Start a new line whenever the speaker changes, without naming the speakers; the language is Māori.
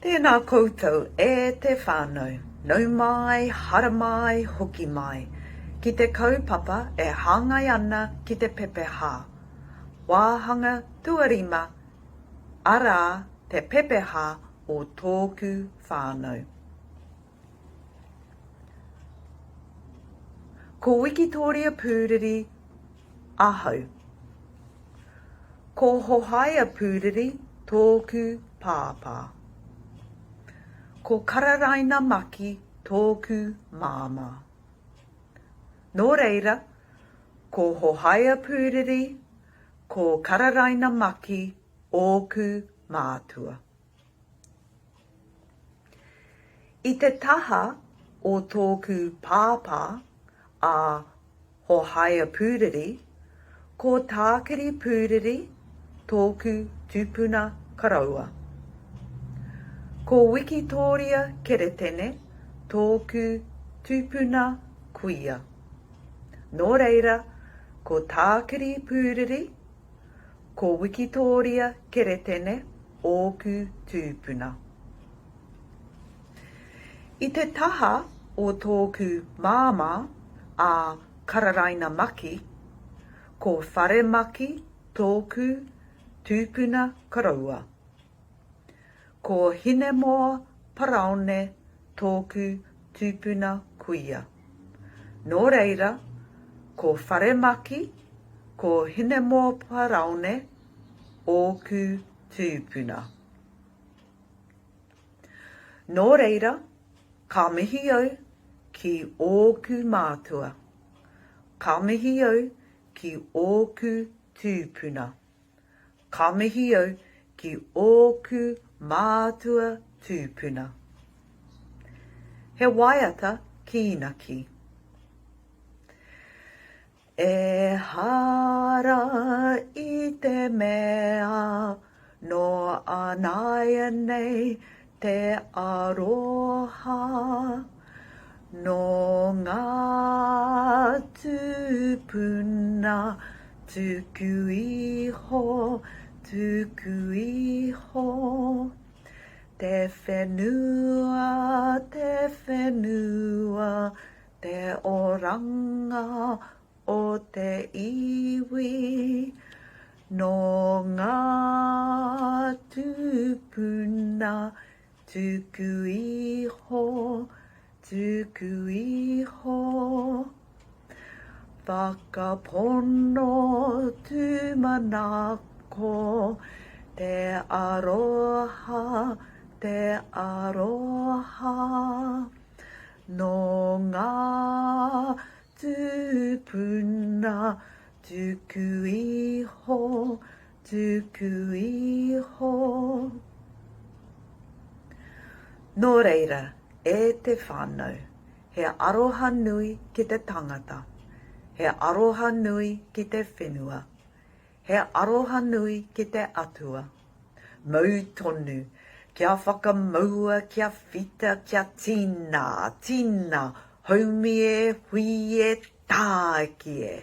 Tēnā koutou e te whānau, nau mai, hara mai, hoki mai. Ki te kaupapa e hāngai ana ki te pepeha. Wāhanga tuarima, arā te pepeha o tōku whānau. Ko Wikitoria Pūriri ahau. Ko Hohaia Pūriri tōku pāpā. Ko Kararaina Maki tōku māmā. Nō reira, ko Hohaia Pūriri, ko Kararaina Maki ōku mātua. I te taha o tōku pāpā a Hohaia Pūriri, ko Tākiri Pūriri tōku tūpuna karaua. Ko Wikitoria Keretene tōku tūpuna kuia. Nō reira, ko Tākiri Pūriri, ko Wikitoria Keretene ōku tūpuna. I te taha o tōku māmā a Kararaina Maki, ko Whare Maki tōku tūpuna karaua. Ko Hinemoa Paraone tōku tūpuna kuia. Nō reira, ko Whare Maki, ko Hinemoa Paraone ōku tūpuna. Nō reira, ka mihi au ki ōku mātua. Ka mihi au ki ōku tūpuna. Ka mihi au ki ōku mātua tūpuna. He waiata ki inaki. E hara i te mea no anaia nei te aroha no ngā tūpuna tuku iho, tuku iho. Te whenua, te oranga o te iwi. No ngā tūpuna tuku iho, tuku iho. Whakapono tūmanako te aroha, te aroha. No ngā tūpuna tuku iho, tuku iho. Nō reira, e te whānau, he aroha nui ki te tangata, he aroha nui ki te whenua, he aroha nui ki te atua. Mau tonu, kia whakamaua, kia whita, kia tina, haumi e, hui e, tāki e.